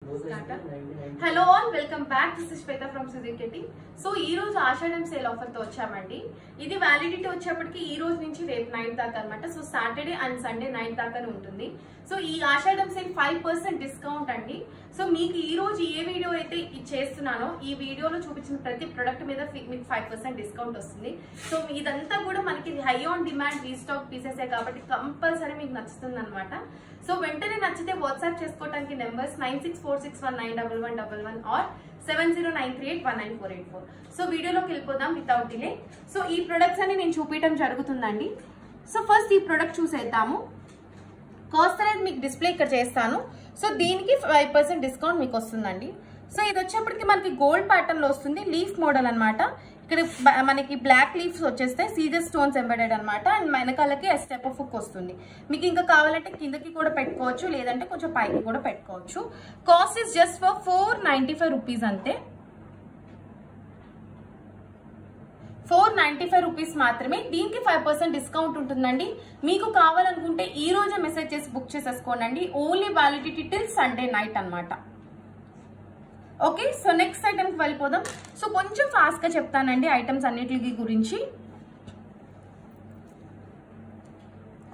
Hello all, welcome back. This is Shweta from Suzuketi. So ee roju Ashadam sale offer tho vachamandi. Idi validity vachappadiki ee roju nunchi repu 9th daaka anamata. So Saturday and Sunday 9th daaka untundi. So ee Ashadam sale 5% discount andi. So meeku ee roju ee video aithe chestunano ee video lo chupichinna prati product meeda meeku 5% discount vastundi. So idantha kuda manaki high on demand restock pieces e kabatti compulsory meeku nachutundi anamata. So వెంటనే నచ్చితే WhatsApp చేసుకోవడానికి numbers 9646191111 or 7093819484. So వీడియోలోకి వెళ్ళిపోదాం without delay. So ఈ products అని నేను చూపించడం జరుగుతుందండి. సో ఫస్ట్ ఈ ప్రొడక్ట్ చూసేద్దాము. కాస్ట్ అనేది మీకు డిస్ప్లే ఇక్కడ చేస్తాను. సో దీనికి 5% డిస్కౌంట్ మీకు వస్తుందండి. సో ఇది వచ్చేప్పటికి మనకి గోల్డ్ ప్యాటర్న్ లో వస్తుంది, లీఫ్ మోడల్ అన్నమాట. ఇక్కడ మనకి బ్లాక్ లీఫ్స్ వచ్చేస్తాయి, సీజర్ స్టోన్స్ ఎంబెడెడ్ అనమాట. అండ్ వెనకాలకి స్టెప్ ఆఫ్ హుక్ వస్తుంది. మీకు ఇంకా కావాలంటే కిందకి కూడా పెట్టుకోవచ్చు, లేదంటే కొంచెం పైకి కూడా పెట్టుకోవచ్చు. Cost is just for 495 rupees అంతే. 495 రూపీస్ మాత్రమే. దీనికి 5% డిస్కౌంట్ ఉంటుందండి. మీకు కావాలనుకుంటే ఈ రోజే మెసేజ్ చేసి బుక్ చేసేసుకోండి. Only validity till Sunday night అనమాట. ఓకే, సో నెక్స్ట్ ఐటమ్కి వెళ్ళిపోదాం. సో కొంచెం ఫాస్ట్ గా చెప్తానండి ఐటమ్స్ అన్నిటి గురించి.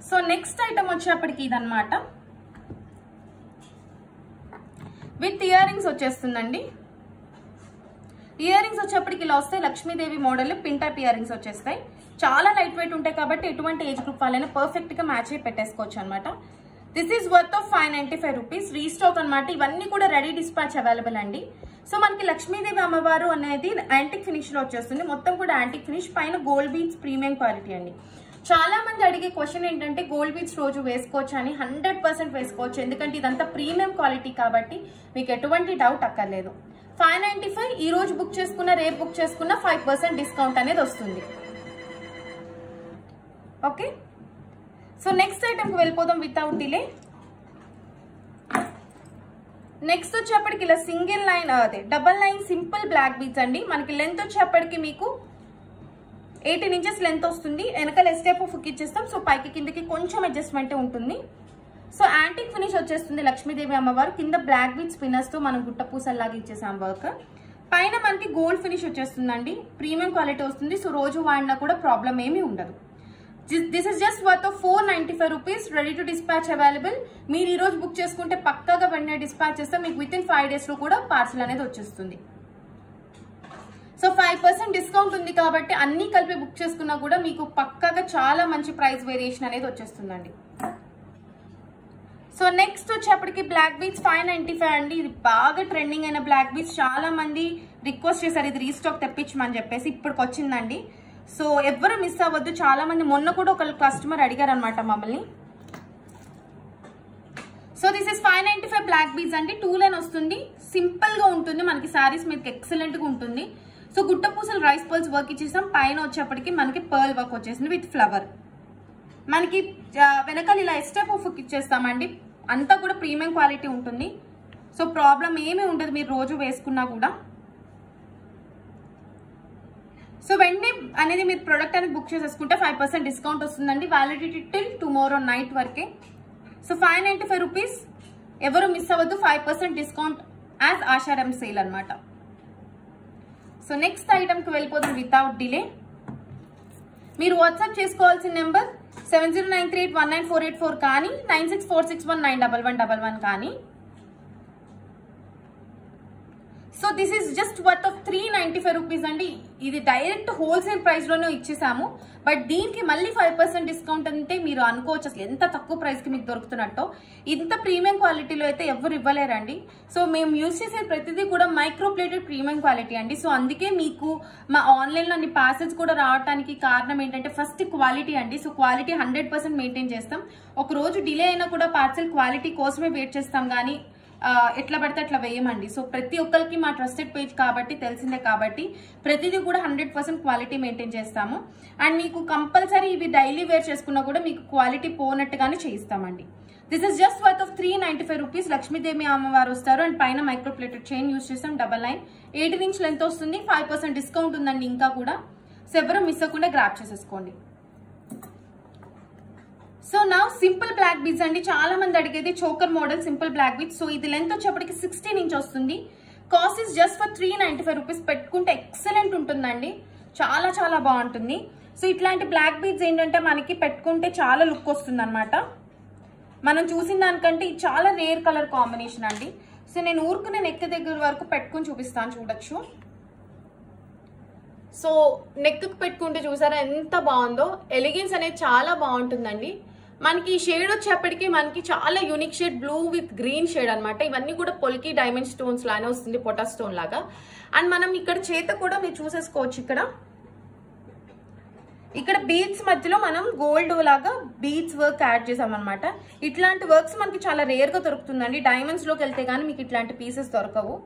సో నెక్స్ట్ ఐటమ్ వచ్చేప్పటికి ఇదన్నమాట. విత్ ఇయర్ రింగ్స్ వచ్చేస్తుందండి. ఇయర్ రింగ్స్ వచ్చేప్పటికి ఇలా వస్తాయి, Lakshmidevi model pin type ear rings వచ్చేస్తాయి. చాలా లైట్ వెయిట్ ఉంటాయి కాబట్టి ఎటువంటి ఏజ్ గ్రూప్ వాళ్ళైనా పర్ఫెక్ట్ గా మ్యాచ్ అయి పెట్టేసుకోవచ్చు అనమాట. This is worth of 595 rupees. Restock అనమాట. ఇవన్నీ కూడా రెడీ డిస్పాచ్ అవైలబుల్ అండి. సో మనకి లక్ష్మీదేవి అమ్మవారు అనేది యాంటిక్ ఫినిష్ లో వచ్చేస్తుంది. మొత్తం కూడా యాంటిక్ ఫినిష్, పైన గోల్డ్ బీడ్స్ ప్రీమియం క్వాలిటీ అండి. చాలా మంది అడిగే క్వశ్చన్ ఏంటంటే గోల్డ్ బీడ్స్ రోజు వేసుకోవచ్చు అని. 100% వేసుకోవచ్చు, ఎందుకంటే ఇదంతా ప్రీమియం క్వాలిటీ కాబట్టి మీకు ఎటువంటి డౌట్ అక్కర్లేదు. 595 ఈ రోజు బుక్ చేసుకున్న, రేపు బుక్ చేసుకున్న 5% డిస్కౌంట్ అనేది వస్తుంది. ఓకే, సో నెక్స్ట్ ఐటమ్ కి వెళ్ళిపోదాం వితౌట్ డిలే. నెక్స్ట్ వచ్చేప్పటికి ఇలా సింగిల్ లైన్, అదే double line simple black beads అండి. మనకి లెంత్ వచ్చేప్పటికి మీకు 18 ఇంచెస్ లెంత్ వస్తుంది. వెనకాల స్టెప్ హుక్ ఇచ్చేస్తాం. సో పైకి కిందకి కొంచెం అడ్జస్ట్మెంట్ ఉంటుంది. సో యాంటిక్ ఫినిష్ వచ్చేస్తుంది లక్ష్మీదేవి అమ్మవారు. కింద బ్లాక్ బీడ్స్ పిన్నర్స్ తో మనం గుట్ట పూసల్లాగా ఇచ్చేసాం వర్క్. పైన మనకి గోల్డ్ ఫినిష్ వచ్చేస్తుందండి. ప్రీమియం క్వాలిటీ వస్తుంది. సో రోజు వాడినా కూడా ప్రాబ్లం ఏమీ ఉండదు. This is just worth of 495 rupees. Ready to dispatch available. మీరు ఈ రోజు బుక్ చేసుకుంటే పక్కాగా వెంటనే డిస్పాచ్ చేస్తే మీకు విత్ ఇన్ 5 days లో కూడా పార్సల్ అనేది వచ్చేస్తుంది. సో 5% డిస్కౌంట్ ఉంది కాబట్టి అన్ని కలిపి బుక్ చేసుకున్నా కూడా మీకు పక్కాగా చాలా మంచి ప్రైస్ వేరియేషన్ అనేది వచ్చేస్తుందండి. సో నెక్స్ట్ వచ్చేప్పటికి బ్లాక్ బీడ్స్ 595 అండి. ఇది బాగా ట్రెండింగ్ అయిన బ్లాక్ బీడ్స్. చాలా మంది రిక్వెస్ట్ చేశారు ఇది రీస్టాక్ తెప్పించమని చెప్పేసి. ఇప్పటికి వచ్చిందండి. సో ఎవరు మిస్ అవ్వద్దు. చాలా మంది మొన్న కూడా ఒక కస్టమర్ అడిగారు అనమాట మమ్మల్ని. So this is 595 black beads అండి. 2 లైన్ వస్తుంది, సింపుల్ గా ఉంటుంది. మనకి శారీస్ మీదకి ఎక్సలెంట్ గా ఉంటుంది. సో గుట్ట పూసలు రైస్ పర్ల్స్ వర్క్ ఇచ్చేసాం. పైన వచ్చేప్పటికి మనకి పర్ల్ వర్క్ వచ్చేసింది విత్ ఫ్లవర్. మనకి వెనకాల ఇలా స్టెప్ హుక్ ఇచ్చేస్తామండి. అంతా కూడా ప్రీమియం క్వాలిటీ ఉంటుంది. సో ప్రాబ్లం ఏమీ ఉండదు మీరు రోజు వేసుకున్నా కూడా. సో వెంటనే అనేది మీరు ప్రొడక్ట్ అనేది బుక్ చేసేసుకుంటే 5% డిస్కౌంట్ వస్తుందండి. వ్యాలిడిటీ టిల్ టుమారో నైట్ వరకే. So 595 rupees. ఎవరు మిస్ అవ్వద్దు. 5% డిస్కౌంట్ యాజ్ ఆషాఢం సేల్ అనమాట. సో నెక్స్ట్ ఐటమ్ కి వెళ్ళిపోతాం వితౌట్ డిలే. మీరు వాట్సాప్ చేసుకోవాల్సిన నెంబర్ 7093819484 కానీ 9646191111 కానీ. So this is just worth of 395 rupees అండి. ఇది డైరెక్ట్ హోల్సేల్ ప్రైస్ లోనే ఇచ్చేసాము. బట్ దీనికి మళ్ళీ 5% డిస్కౌంట్ అంటే మీరు అనుకోవచ్చు అసలు ఎంత తక్కువ ప్రైస్ కి మీకు దొరుకుతున్నట్టు. ఇంత ప్రీమియం క్వాలిటీలో అయితే ఎవరు ఇవ్వలేరండి. సో మేము యూజ్ చేసే ప్రతిదీ కూడా మైక్రో ప్లేటెడ్ ప్రీమియం క్వాలిటీ అండి. సో అందుకే మీకు మా ఆన్లైన్ లో అన్ని పార్సెల్స్ కూడా రావడానికి కారణం ఏంటంటే ఫస్ట్ క్వాలిటీ అండి. సో క్వాలిటీ 100% మెయింటైన్ చేస్తాం. ఒక రోజు డిలే అయినా కూడా పార్సెల్ క్వాలిటీ కోసమే వెయిట్ చేస్తాం కానీ ఎట్లా పడితే అట్లా వేయమండి. సో ప్రతి ఒక్కరికి మా ట్రస్టెడ్ పేజ్ కాబట్టి తెలిసిందే కాబట్టి ప్రతిదీ కూడా 100% క్వాలిటీ మెయింటైన్ చేస్తాము. అండ్ మీకు కంపల్సరీ ఇవి డైలీ వేర్ చేసుకున్నా కూడా మీకు క్వాలిటీ పోనట్టుగానే చేయిస్తామండి. This is just worth of 395 rupees. Lakshmidevi అమ్మవారు వస్తారు. అండ్ పైన మైక్రో ప్లేటెడ్ చైన్ యూజ్ చేస్తాం. డబల్ లైన్ 18 ఇంచ్ లెంత్ వస్తుంది. 5% డిస్కౌంట్ ఉందండి ఇంకా కూడా. సో ఎవరు మిస్ అవ్వకుండా గ్రాప్ చేసేసుకోండి. సో నా సింపుల్ బ్లాక్ బీడ్స్ అండి, చాలా మంది అడిగేది choker model simple black beads. So ఇది లెంత్ వచ్చేప్పటికి 16 ఇంచ్ వస్తుంది. Cost is just for 395 rupees. పెట్టుకుంటే ఎక్సలెంట్ ఉంటుందండి, చాలా చాలా బాగుంటుంది. సో ఇట్లాంటి బ్లాక్ బీడ్స్ ఏంటంటే మనకి పెట్టుకుంటే చాలా లుక్ వస్తుంది అనమాట. మనం చూసిన దానికంటే ఇది చాలా రేర్ కలర్ కాంబినేషన్ అండి. సో నేను ఊరుకునే నెక్ దగ్గర వరకు పెట్టుకుని చూపిస్తాను, చూడొచ్చు. సో నెక్ పెట్టుకుంటే చూసారా ఎంత బాగుందో. ఎలిగెన్స్ అనేది చాలా బాగుంటుందండి. మనకి ఈ షేడ్ వచ్చేప్పటికి మనకి చాలా unique shade, blue with green shade అనమాట. ఇవన్నీ కూడా పొల్కి డైమండ్ స్టోన్స్ లానే వస్తుంది, పొటా స్టోన్ లాగా. అండ్ మనం ఇక్కడ చేత కూడా మీరు చూసేసుకోవచ్చు. ఇక్కడ బీడ్స్ మధ్యలో మనం గోల్డ్ లాగా బీడ్స్ వర్క్ యాడ్ చేసాం అనమాట. ఇట్లాంటి వర్క్స్ మనకి చాలా రేర్ గా దొరుకుతుందండి. డైమండ్స్ లోకి వెళ్తే గానీ మీకు ఇట్లాంటి పీసెస్ దొరకవు.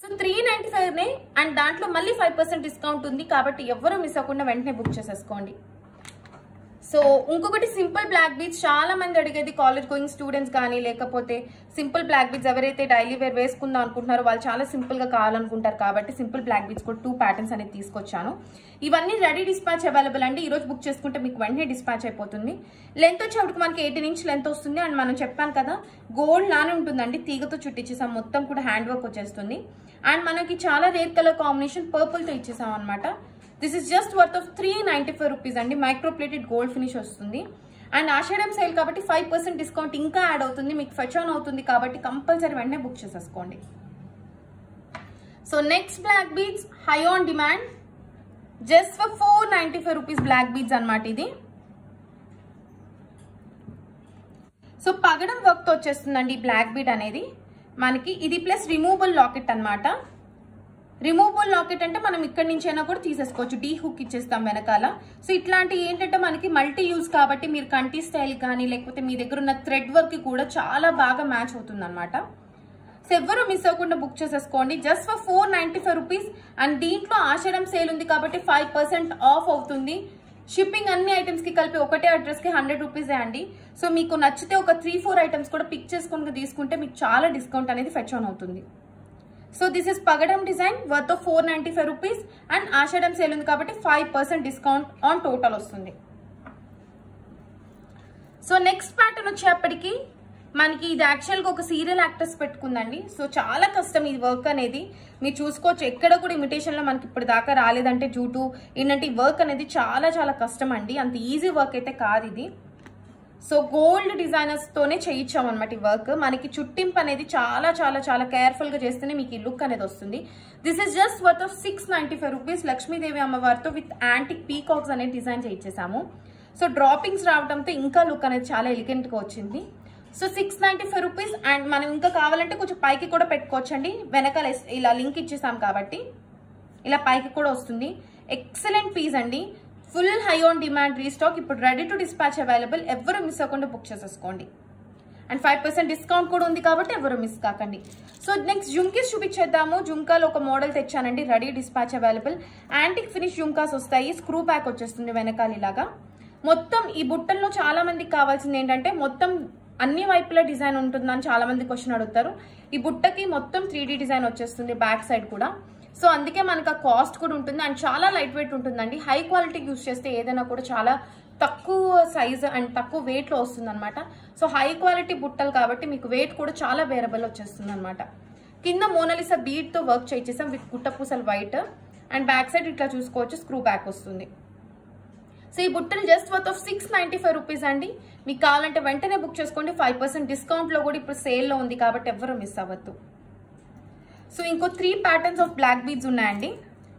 సో 395 నే, అండ్ దాంట్లో మళ్ళీ 5% డిస్కౌంట్ ఉంది కాబట్టి ఎవరు మిస్ అవ్వకుండా వెంటనే బుక్ చేసేసుకోండి. సో ఇంకొకటి సింపుల్ బ్లాక్ బీడ్స్, చాలా మంది అడిగేది కాలేజ్ గోయింగ్ స్టూడెంట్స్ కానీ లేకపోతే సింపుల్ బ్లాక్ బీడ్స్ ఎవరైతే డైలీ వేర్ వేసుకుందాం అనుకుంటున్నారో వాళ్ళు చాలా సింపుల్ గా కావాలనుకుంటారు కాబట్టి సింపుల్ బ్లాక్ బీడ్స్ కూడా 2 ప్యాటర్న్స్ అనేది తీసుకొచ్చాను. ఇవన్నీ రెడీ డిస్పాచ్ అవైలబుల్ అండి. ఈ రోజు బుక్ చేసుకుంటే మీకు వెంటనే డిస్పాచ్ అయిపోతుంది. లెంత్ వచ్చేప్పటికి మనకి 18 ఇంచ్ లెంత్ వస్తుంది. అండ్ మనం చెప్పాను కదా గోల్డ్ లానే ఉంటుందండి, తీగతో చుట్టించేసాం, మొత్తం కూడా హ్యాండ్ వర్క్ వచ్చేస్తుంది. అండ్ మనకి చాలా రేర్ కలర్ కాంబినేషన్ పర్పుల్ తో ఇచ్చేసాం అనమాట. This is just worth of 395 rupees అండి. మైక్రో ప్లేటెడ్ గోల్డ్ ఫినిష్ వస్తుంది. అండ్ ఆషాఢం సేల్ కాబట్టి 5% డిస్కౌంట్ ఇంకా యాడ్ అవుతుంది, మీకు ఫెచ్ ఆన్ అవుతుంది కాబట్టి కంపల్సరీ వెంటనే బుక్ చేసేసుకోండి. So next black beads high on demand, just for 495 rupees black beads అనమాట ఇది. సో పగడం వర్క్ తో వచ్చేస్తుందండి బ్లాక్ బీడ్ అనేది మనకి. ఇది ప్లస్ రిమూవబుల్ లాకెట్ అనమాట. రిమూవబుల్ లాకెట్ అంటే మనం ఇక్కడ నుంచి అయినా కూడా తీసేసుకోవచ్చు, డీ హుక్ ఇచ్చేస్తాం వెనకాల. సో ఇట్లాంటి ఏంటంటే మనకి మల్టీ యూజ్ కాబట్టి మీరు కంటి స్టైల్ కానీ లేకపోతే మీ దగ్గర ఉన్న థ్రెడ్ వర్క్ కూడా చాలా బాగా మ్యాచ్ అవుతుంది అనమాట. సో ఎవరు మిస్ అవ్వకుండా బుక్ చేసేసుకోండి, జస్ట్ ఫర్ 495 రూపీస్. అండ్ దీంట్లో ఆషాఢం సేల్ ఉంది కాబట్టి 5% ఆఫ్ అవుతుంది. షిప్పింగ్ అన్ని ఐటమ్స్ కి కలిపి ఒకటే అడ్రస్ కి 100 రూపీసే అండి. సో మీకు నచ్చితే ఒక 3-4 ఐటమ్స్ కూడా పిక్ చేసుకుని తీసుకుంటే మీకు చాలా డిస్కౌంట్ అనేది ఫెచ్ ఆన్ అవుతుంది. సో దిస్ ఇస్ పగడం design worth of 495 rupees. And ఆషాఢం సేల్ ఉంది కాబట్టి 5% డిస్కౌంట్ ఆన్ టోటల్ వస్తుంది. సో నెక్స్ట్ ప్యాటర్న్ వచ్చేప్పటికి మనకి ఇది యాక్చువల్గా ఒక సీరియల్ యాక్టర్స్ పెట్టుకుందండి. సో చాలా కష్టం ఈ వర్క్ అనేది, మీరు చూసుకోవచ్చు ఎక్కడ కూడా ఇమిటేషన్ లో మనకి ఇప్పుడు దాకా రాలేదంటే జూటు ఏంటంటే ఈ వర్క్ అనేది చాలా చాలా కష్టం అండి, అంత ఈజీ వర్క్ అయితే కాదు ఇది. సో గోల్డ్ డిజైనర్స్ తోనే చేయించాం అనమాట ఈ వర్క్. మనకి చుట్టింపు అనేది చాలా చాలా చాలా కేర్ఫుల్ గా చేస్తేనే మీకు ఈ లుక్ అనేది వస్తుంది. This is just worth of 695 rupees. Lakshmidevi అమ్మవారితో విత్ యాంటిక్ పీకాక్స్ అనేది డిజైన్ చేయించేసాము. సో డ్రాపింగ్స్ రావడంతో ఇంకా లుక్ అనేది చాలా ఎలిగెంట్ గా వచ్చింది. So 695 rupees. అండ్ మనం ఇంకా కావాలంటే కొంచెం పైకి కూడా పెట్టుకోవచ్చండి, వెనకాల ఇలా లింక్ ఇచ్చేసాం కాబట్టి ఇలా పైకి కూడా వస్తుంది. ఎక్సలెంట్ పీస్ అండి, full high on demand restock, ఇప్పుడు రెడీ టు డిస్పాచ్ అవైలబుల్. ఎవరు మిస్ అవ్వకుండా బుక్ చేసేసుకోండి. అండ్ 5% డిస్కౌంట్ కూడా ఉంది కాబట్టి ఎవరు మిస్ కాకండి. సో నెక్స్ట్ జుమ్కీస్ చూపించేద్దాము. జుమ్కాలో ఒక మోడల్ తెచ్చానండి, ready dispatch available. Antique finish jhumkas వస్తాయి, స్క్రూ బ్యాక్ వచ్చేస్తుంది వెనకాల ఇలాగా. మొత్తం ఈ బుట్టల్లో చాలా మందికి కావాల్సింది ఏంటంటే మొత్తం అన్ని వైపులా డిజైన్ ఉంటుందని చాలా మంది క్వశ్చన్ అడుగుతారు. ఈ బుట్టకి మొత్తం 3D డిజైన్ వచ్చేస్తుంది బ్యాక్ సైడ్ కూడా. సో అందుకే మనకు ఆ కాస్ట్ కూడా ఉంటుంది. అండ్ చాలా లైట్ వెయిట్ ఉంటుందండి. హై క్వాలిటీ యూస్ చేస్తే ఏదైనా కూడా చాలా తక్కువ సైజ్ అండ్ తక్కువ వెయిట్ లో వస్తుంది అనమాట. సో హై క్వాలిటీ బుట్టలు కాబట్టి మీకు వెయిట్ కూడా చాలా బేరబుల్ వచ్చేస్తుంది అనమాట. కింద మోనాలిసా బీడ్ తో వర్క్ చేయించేసాం విత్ గుట్టపూసలు వైట్. అండ్ బ్యాక్ సైడ్ ఇట్లా చూసుకోవచ్చు, స్క్రూ బ్యాక్ వస్తుంది. సో ఈ బుట్టలు జస్ట్ వర్త్ ఆఫ్ 695 రూపీస్ అండి. మీకు కావాలంటే వెంటనే బుక్ చేసుకోండి. 5% డిస్కౌంట్ లో కూడా ఇప్పుడు సేల్ లో ఉంది కాబట్టి ఎవరు మిస్ అవ్వద్దు. సో ఇంకో 3 ప్యాటర్న్స్ ఆఫ్ బ్లాక్ బీడ్స్ ఉన్నాయండి.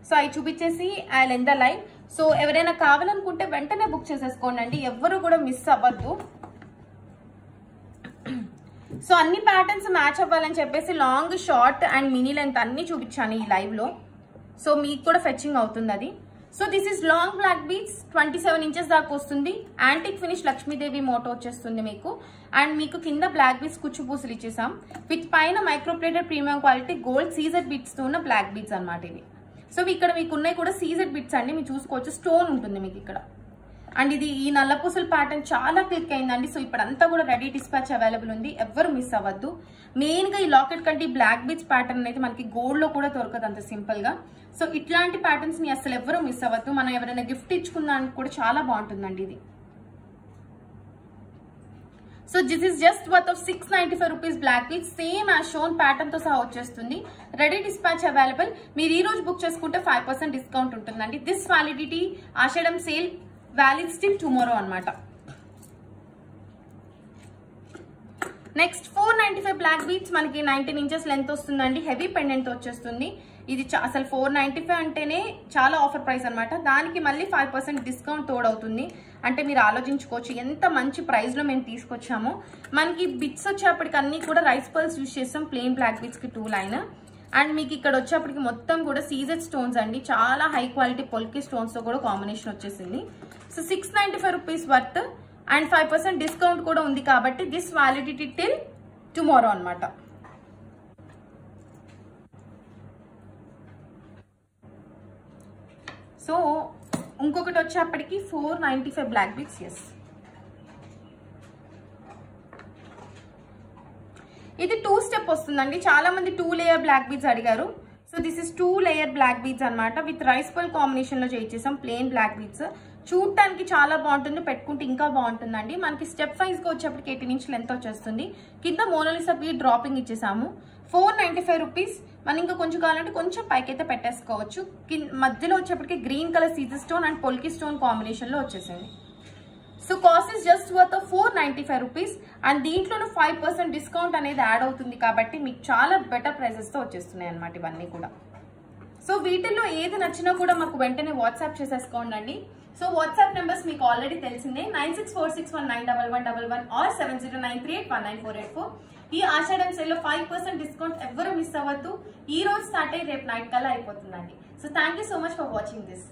సో అవి చూపించేసి I end the live. So ఎవరైనా కావాలనుకుంటే వెంటనే బుక్ చేసేసుకోండి అండి, ఎవరు కూడా మిస్ అవ్వద్దు. సో అన్ని ప్యాటర్న్స్ మ్యాచ్ అవ్వాలని చెప్పేసి long, short and mini length అన్ని చూపించాను ఈ లైవ్ లో. సో మీకు కూడా ఫెచ్చింగ్ అవుతుంది అది. So this is long black beads, 27 inches దాకా వస్తుంది. యాంటిక్ ఫినిష్ లక్ష్మీదేవి మోటో వచ్చేస్తుంది మీకు. అండ్ మీకు కింద బ్లాక్ బీడ్స్ కుచ్చుపూసలు ఇచ్చేసాం విత్ పైన microplated premium quality gold CZ beads తో ఉన్న బ్లాక్ బీడ్స్ అనమాట ఇవి. సో ఇక్కడ మీకు ఉన్నాయి కూడా సీజెడ్ బిట్స్ అండి, మీరు చూసుకోవచ్చు. స్టోన్ ఉంటుంది మీకు ఇక్కడ. అండ్ ఇది ఈ నల్లపూసల ప్యాటర్న్ చాలా క్లిక్ అయిందండి. సో ఇప్పుడంతా కూడా రెడీ డిస్పాచ్ అవైలబుల్ ఉంది, ఎవ్వరు మిస్ అవ్వద్దు. మెయిన్ గా ఈ లాకెట్ కంటే బ్లాక్ బీడ్స్ ప్యాటర్న్ అనేది మనకి గోల్డ్ లో కూడా దొరకదు అంత సింపుల్ గా. సో ఇట్లాంటి ప్యాటర్న్స్ ని అసలు ఎవ్వరూ మిస్ అవ్వద్దు. మనం ఎవరైనా గిఫ్ట్ ఇచ్చుకున్నానికి కూడా చాలా బాగుంటుందండి ఇది. So this is just worth of 695 rupees black beads. Same as shown pattern తో సహా వచ్చేస్తుంది. Ready dispatch available. మీరు ఈ రోజు బుక్ చేసుకుంటే 5% డిస్కౌంట్ ఉంటుందండి. This validity Ashadham sale valid still tomorrow అన్నమాట. నెక్స్ట్ 495 బ్లాక్ బీడ్స్ మనకి 19 ఇంచెస్ లెంత్ వస్తుందండి. హెవీ పెండెంట్ వచ్చేస్తుంది. ఇది అసలు 495 అంటేనే చాలా ఆఫర్ ప్రైస్ అనమాట. దానికి మళ్ళీ 5% డిస్కౌంట్ తోడవుతుంది. అంటే మీరు ఆలోచించుకోవచ్చు ఎంత మంచి ప్రైస్ లో మేము తీసుకొచ్చాము. మనకి బిట్స్ వచ్చేప్పటికి అన్ని కూడా రైస్ పర్ల్స్ యూజ్ చేస్తాం. ప్లెయిన్ బ్లాక్ బీడ్స్ కి 2 లైన్. అండ్ మీకు ఇక్కడ వచ్చేప్పటికి మొత్తం కూడా సీజెడ్ స్టోన్స్ అండి. చాలా హై క్వాలిటీ పొల్కి స్టోన్స్ తో కూడా కాంబినేషన్ వచ్చేసింది. So 695 rupees worth and 5% discount కూడా ఉంది కాబట్టి దిస్ వ్యాలిడిటీ టిల్ టుమారో అనమాట. సో ఇంకొకటి వచ్చేప్పటికి 495 బ్లాక్ బీడ్స్. ఎస్, ఇది 2 స్టెప్ వస్తుందండి. చాలా మంది 2 లేయర్ బ్లాక్ బీడ్స్ అడిగారు. So this is 2 layer black beads అనమాట. విత్ రైస్ పర్ల్ కాంబినేషన్ లో చేయించేసాం. ప్లెయిన్ బ్లాక్ బీడ్స్ చూడటానికి చాలా బాగుంటుంది, పెట్టుకుంటే ఇంకా బాగుంటుందండి. మనకి స్టెప్ వైజ్ గా వచ్చేప్పటికి 18 ఇంచ్ లెంత్ వచ్చేస్తుంది. కింద మోనాలిసా బీడ్ డ్రాపింగ్ ఇచ్చేసాము. 495 రూపీస్. మనం ఇంకా కొంచెం కావాలంటే కొంచెం పైకైతే పెట్టేసుకోవచ్చు. మధ్యలో వచ్చేప్పటికి green colour Caesar stone and polki stone combination లో వచ్చేసింది. So cost is just worth 495 rupees. And దీంట్లోనూ 5% డిస్కౌంట్ అనేది యాడ్ అవుతుంది కాబట్టి మీకు చాలా బెటర్ ప్రైసెస్ తో వచ్చేస్తున్నాయి అనమాట ఇవన్నీ కూడా. సో వీటిల్లో ఏది నచ్చినా కూడా మాకు వెంటనే వాట్సాప్ చేసేసుకోండి. సో వాట్సాప్ నెంబర్స్ మీకు ఆల్రెడీ తెలిసిందే. 9646191111 ఆర్ 7093819484. ఈ ఆషాఢం సేల్ లో 5% డిస్కౌంట్ ఎవరు మిస్ అవ్వద్దు. ఈ రోజు స్టార్ట్ అయ్యి రేపు నైట్ కల్లా అయిపోతుందండి. So thank you so much for watching this.